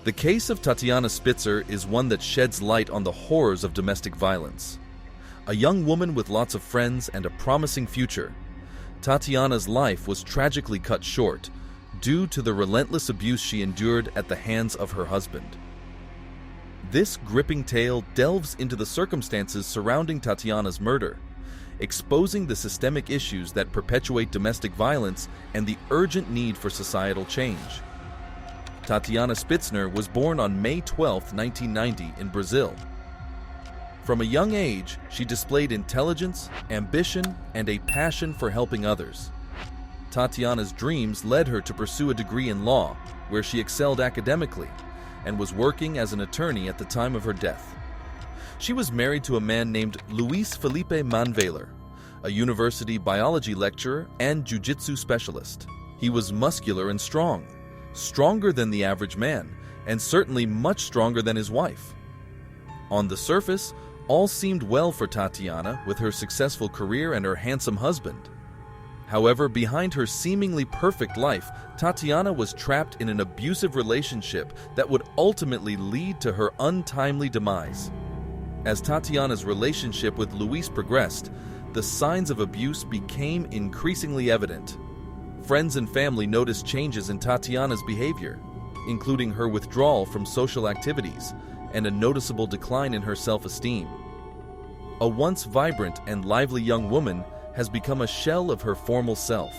The case of Tatiana Spitzner is one that sheds light on the horrors of domestic violence. A young woman with lots of friends and a promising future, Tatiana's life was tragically cut short due to the relentless abuse she endured at the hands of her husband. This gripping tale delves into the circumstances surrounding Tatiana's murder, exposing the systemic issues that perpetuate domestic violence and the urgent need for societal change. Tatiana Spitzner was born on May 12, 1990, in Brazil. From a young age, she displayed intelligence, ambition, and a passion for helping others. Tatiana's dreams led her to pursue a degree in law, where she excelled academically, and was working as an attorney at the time of her death. She was married to a man named Luis Felipe Manvaler, a university biology lecturer and jiu-jitsu specialist. He was muscular and strong, stronger than the average man, and certainly much stronger than his wife. On the surface, all seemed well for Tatiana with her successful career and her handsome husband. However, behind her seemingly perfect life, Tatiana was trapped in an abusive relationship that would ultimately lead to her untimely demise. As Tatiana's relationship with Luis progressed, the signs of abuse became increasingly evident. Friends and family noticed changes in Tatiana's behavior, including her withdrawal from social activities and a noticeable decline in her self-esteem. A once vibrant and lively young woman has become a shell of her former self.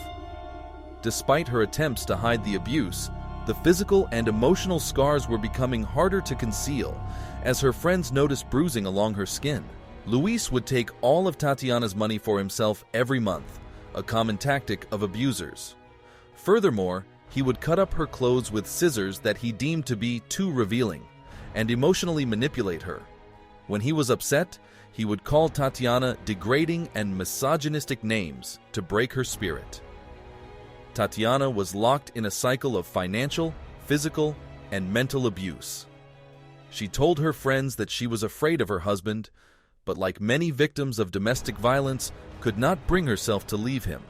Despite her attempts to hide the abuse, the physical and emotional scars were becoming harder to conceal as her friends noticed bruising along her skin. Luis would take all of Tatiana's money for himself every month, a common tactic of abusers. Furthermore, he would cut up her clothes with scissors that he deemed to be too revealing, and emotionally manipulate her. When he was upset, he would call Tatiana degrading and misogynistic names to break her spirit. Tatiana was locked in a cycle of financial, physical, and mental abuse. She told her friends that she was afraid of her husband, but like many victims of domestic violence, could not bring herself to leave him,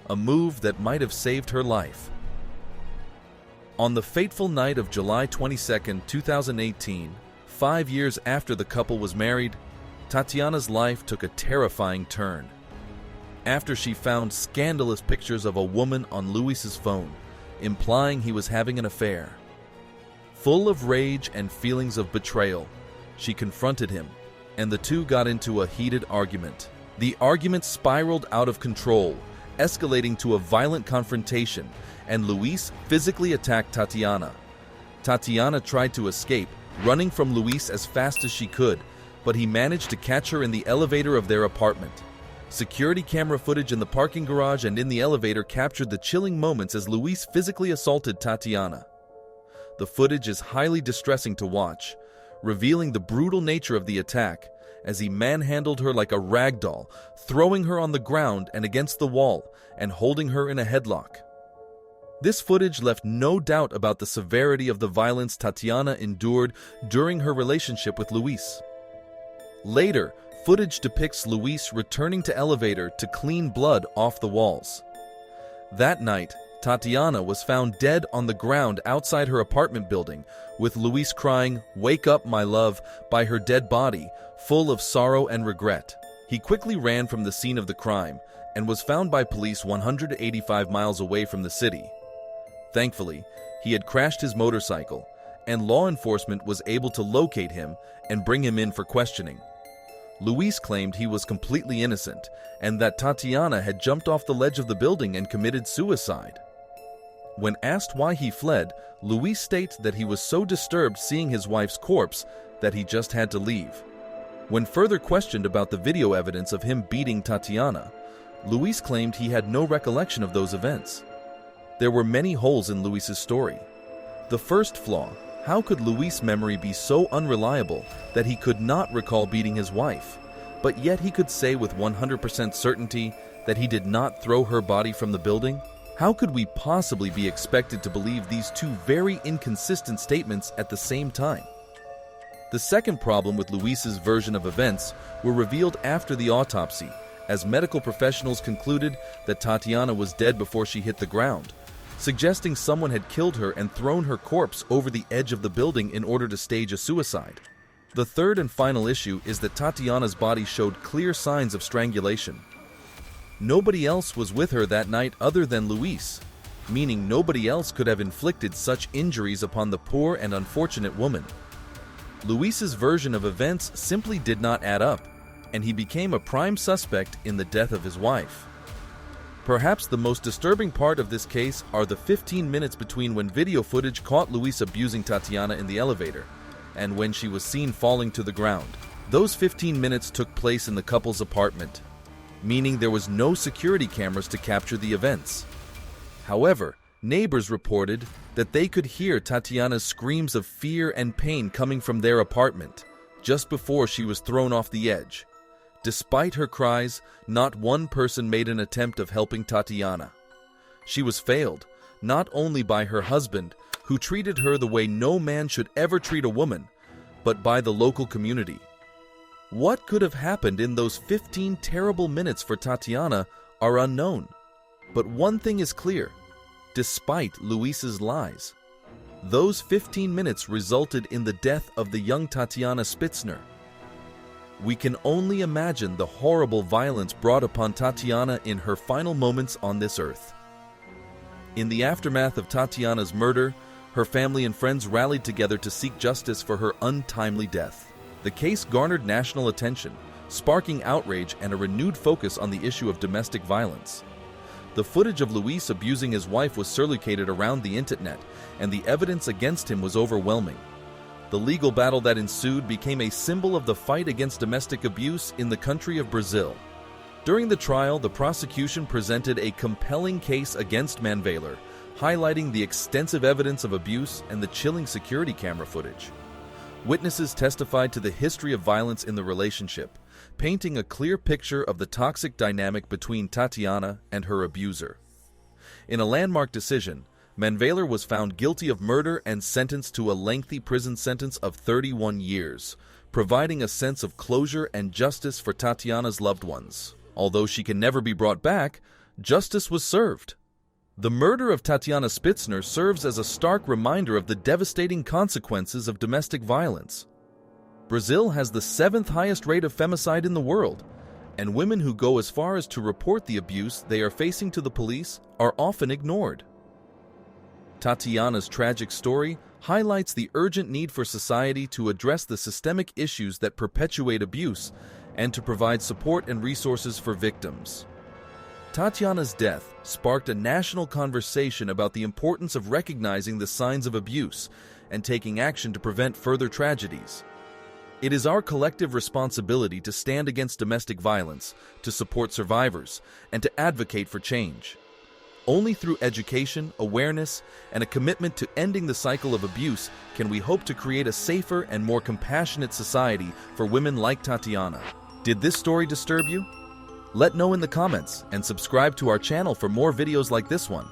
a move that might have saved her life. On the fateful night of July 22, 2018, 5 years after the couple was married, Tatiana's life took a terrifying turn. After she found scandalous pictures of a woman on Luis's phone, implying he was having an affair. Full of rage and feelings of betrayal, she confronted him, and the two got into a heated argument. The argument spiraled out of control, escalating to a violent confrontation, and Luis physically attacked Tatiana. Tatiana tried to escape, running from Luis as fast as she could, but he managed to catch her in the elevator of their apartment. Security camera footage in the parking garage and in the elevator captured the chilling moments as Luis physically assaulted Tatiana. The footage is highly distressing to watch, revealing the brutal nature of the attack as he manhandled her like a rag doll, throwing her on the ground and against the wall and holding her in a headlock. This footage left no doubt about the severity of the violence Tatiana endured during her relationship with Luis. Later, footage depicts Luis returning to elevator to clean blood off the walls. That night, Tatiana was found dead on the ground outside her apartment building, with Luis crying, "Wake up, my love," by her dead body, full of sorrow and regret. He quickly ran from the scene of the crime and was found by police 185 miles away from the city. Thankfully, he had crashed his motorcycle, and law enforcement was able to locate him and bring him in for questioning. Luis claimed he was completely innocent and that Tatiana had jumped off the ledge of the building and committed suicide. When asked why he fled, Luis states that he was so disturbed seeing his wife's corpse that he just had to leave. When further questioned about the video evidence of him beating Tatiana, Luis claimed he had no recollection of those events. There were many holes in Luis's story. The first flaw: how could Luis' memory be so unreliable that he could not recall beating his wife, but yet he could say with 100% certainty that he did not throw her body from the building? How could we possibly be expected to believe these two very inconsistent statements at the same time? The second problem with Luis's version of events were revealed after the autopsy, as medical professionals concluded that Tatiana was dead before she hit the ground, suggesting someone had killed her and thrown her corpse over the edge of the building in order to stage a suicide. The third and final issue is that Tatiana's body showed clear signs of strangulation. Nobody else was with her that night other than Luis, meaning nobody else could have inflicted such injuries upon the poor and unfortunate woman. Luis's version of events simply did not add up, and he became a prime suspect in the death of his wife. Perhaps the most disturbing part of this case are the 15 minutes between when video footage caught Luis abusing Tatiana in the elevator and when she was seen falling to the ground. Those 15 minutes took place in the couple's apartment, meaning there was no security cameras to capture the events. However, neighbors reported that they could hear Tatiana's screams of fear and pain coming from their apartment just before she was thrown off the edge. Despite her cries, not one person made an attempt of helping Tatiana. She was failed, not only by her husband, who treated her the way no man should ever treat a woman, but by the local community. What could have happened in those 15 terrible minutes for Tatiana are unknown. But one thing is clear, despite Luis's lies, those 15 minutes resulted in the death of the young Tatiana Spitzner. We can only imagine the horrible violence brought upon Tatiana in her final moments on this earth. In the aftermath of Tatiana's murder, her family and friends rallied together to seek justice for her untimely death. The case garnered national attention, sparking outrage and a renewed focus on the issue of domestic violence. The footage of Luis abusing his wife was circulated around the internet, and the evidence against him was overwhelming. The legal battle that ensued became a symbol of the fight against domestic abuse in the country of Brazil. During the trial, the prosecution presented a compelling case against Manvaler, highlighting the extensive evidence of abuse and the chilling security camera footage. Witnesses testified to the history of violence in the relationship, painting a clear picture of the toxic dynamic between Tatiana and her abuser. In a landmark decision, Manvaler was found guilty of murder and sentenced to a lengthy prison sentence of 31 years, providing a sense of closure and justice for Tatiana's loved ones. Although she can never be brought back, justice was served. The murder of Tatiana Spitzner serves as a stark reminder of the devastating consequences of domestic violence. Brazil has the 7th highest rate of femicide in the world, and women who go as far as to report the abuse they are facing to the police are often ignored. Tatiana's tragic story highlights the urgent need for society to address the systemic issues that perpetuate abuse and to provide support and resources for victims. Tatiana's death sparked a national conversation about the importance of recognizing the signs of abuse and taking action to prevent further tragedies. It is our collective responsibility to stand against domestic violence, to support survivors, and to advocate for change. Only through education, awareness, and a commitment to ending the cycle of abuse can we hope to create a safer and more compassionate society for women like Tatiana. Did this story disturb you? Let know in the comments and subscribe to our channel for more videos like this one.